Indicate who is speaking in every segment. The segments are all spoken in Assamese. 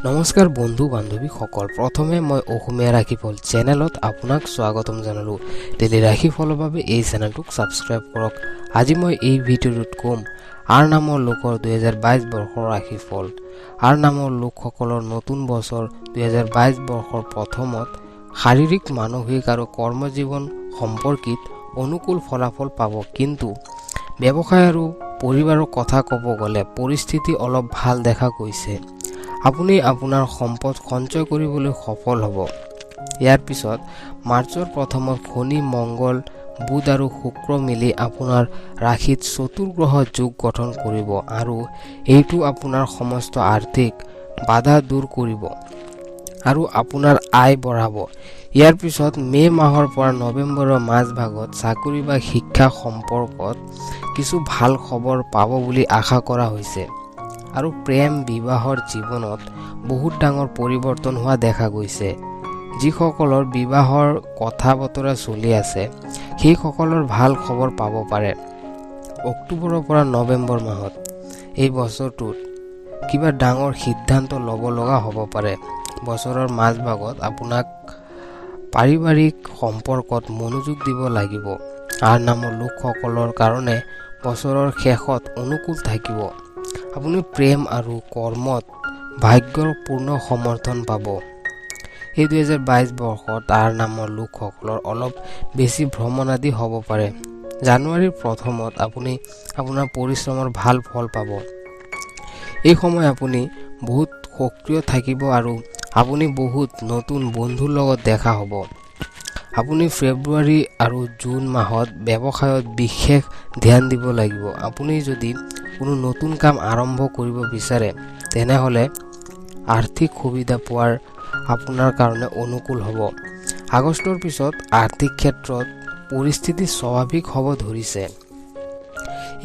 Speaker 1: নমস্কাৰ বন্ধু বান্ধৱী সকল, প্ৰথমে মই অসমীয়া ৰাশিফল চেনেলত আপোনাক স্বাগতম জনালোঁ। ডেইলি ৰাশিফলৰ বাবে এই চেনেলটোক ছাবস্ক্ৰাইব কৰক। আজি মই এই ভিডিঅ'টোত ক'ম আৰ নামৰ লোকৰ 2022 বৰ্ষৰ ৰাশিফল। আৰ নামৰ লোকসকলৰ নতুন বছৰ 2022 বৰ্ষৰ প্ৰথমত শাৰীৰিক, মানসিক আৰু কৰ্মজীৱন সম্পৰ্কিত অনুকূল ফলাফল পাব, কিন্তু ব্যৱসায় আৰু পৰিবাৰৰ কথা ক'ব গ'লে পৰিস্থিতি অলপ ভাল দেখা গৈছে। আপুনি আপোনাৰ সম্পদ সঞ্চয় কৰিবলৈ সফল হ'ব। ইয়াৰ পিছত মাৰ্চৰ প্ৰথমত শনি, মংগল, বুধ আৰু শুক্ৰ মিলি আপোনাৰ ৰাশিত চতুৰ্গ্ৰহ যোগ গঠন কৰিব আৰু এইটো আপোনাৰ সমস্ত আৰ্থিক বাধা দূৰ কৰিব আৰু আপোনাৰ আয় বঢ়াব। ইয়াৰ পিছত মে' মাহৰ পৰা নৱেম্বৰৰ মাজভাগত চাকৰি বা শিক্ষা সম্পৰ্কত কিছু ভাল খবৰ পাব বুলি আশা কৰা হৈছে আৰু প্ৰেম বিবাহৰ জীৱনত বহুত ডাঙৰ পৰিৱৰ্তন হোৱা দেখা গৈছে। যিসকলৰ বিবাহৰ কথা বতৰা চলি আছে সেইসকলৰ ভাল খবৰ পাব পাৰে। অক্টোবৰৰ পৰা নৱেম্বৰ মাহত এই বছৰটোত কিবা ডাঙৰ সিদ্ধান্ত ল'ব লগা হ'ব পাৰে। বছৰৰ মাজভাগত আপোনাক পাৰিবাৰিক সম্পৰ্কত মনোযোগ দিব লাগিব। আৰ নামৰ লোকসকলৰ কাৰণে বছৰৰ শেষত অনুকূল থাকিব। আপুনি প্ৰেম আৰু কৰ্মত ভাগ্যৰ পূৰ্ণ সমৰ্থন পাব। এই 2022 বৰ্ষত আৰ নামৰ লোকসকলৰ অলপ বেছি ভ্ৰমণ আদি হ'ব পাৰে। জানুৱাৰীৰ প্ৰথমত আপুনি আপোনাৰ পৰিশ্ৰমৰ ভাল ফল পাব। এই সময় আপুনি বহুত সক্ৰিয় থাকিব আৰু আপুনি বহুত নতুন বন্ধুৰ লগত দেখা হ'ব। আপুনি ফেব্ৰুৱাৰী আৰু জুন মাহত ব্যৱসায়ত বিশেষ ধ্যান দিব লাগিব। আপুনি যদি কোনো নতুন কাম আৰম্ভ কৰিব বিচাৰে তেনেহ'লে আৰ্থিক সুবিধা পোৱাৰ আপোনাৰ কাৰণে অনুকূল হ'ব। আগষ্টৰ পিছত আৰ্থিক ক্ষেত্ৰত পৰিস্থিতি স্বাভাৱিক হ'ব ধৰিছে।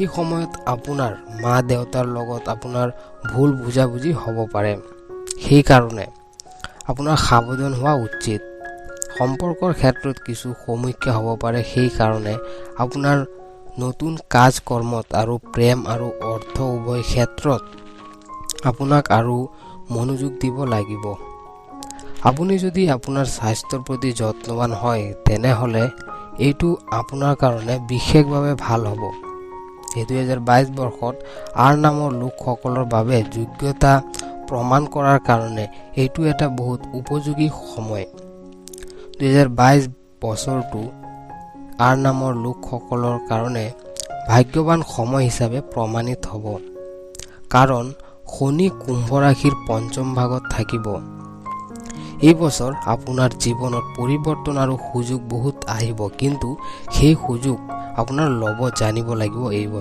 Speaker 1: এই সময়ত আপোনাৰ মা দেউতাৰ লগত আপোনাৰ ভুল বুজাবুজি হ'ব পাৰে, সেইকাৰণে আপোনাৰ সাৱধান হোৱা উচিত। সম্পৰ্কৰ ক্ষেত্ৰত কিছু সমস্যা হ'ব পাৰে, সেইকাৰণে আপোনাৰ নতুন কাজ কৰ্মত আৰু প্ৰেম আৰু অৰ্থ উভয় ক্ষেত্ৰত আপোনাক আৰু মনোযোগ দিব লাগিব। আপুনি যদি আপোনাৰ স্বাস্থ্যৰ প্ৰতি যত্নৱান হয় তেনেহ'লে এইটো আপোনাৰ কাৰণে বিশেষভাৱে ভাল হ'ব। এই 2022 বৰ্ষত আৰ নামৰ লোকসকলৰ বাবে যোগ্যতা প্ৰমাণ কৰাৰ কাৰণে এইটো এটা বহুত উপযোগী সময়। 2022 বছৰটো আৰ নামৰ লোকসকলৰ কাৰণে ভাগ্যৱান সময় হিচাপে প্ৰমাণিত হ'ব, কাৰণ শনি কুম্ভ ৰাশিৰ পঞ্চম ভাগত থাকিব। এই বছৰ আপোনাৰ জীৱনত পৰিৱৰ্তন আৰু সুযোগ বহুত আহিব, কিন্তু সেই সুযোগ আপোনাৰ ল'ব জানিব লাগিব। এই বছৰ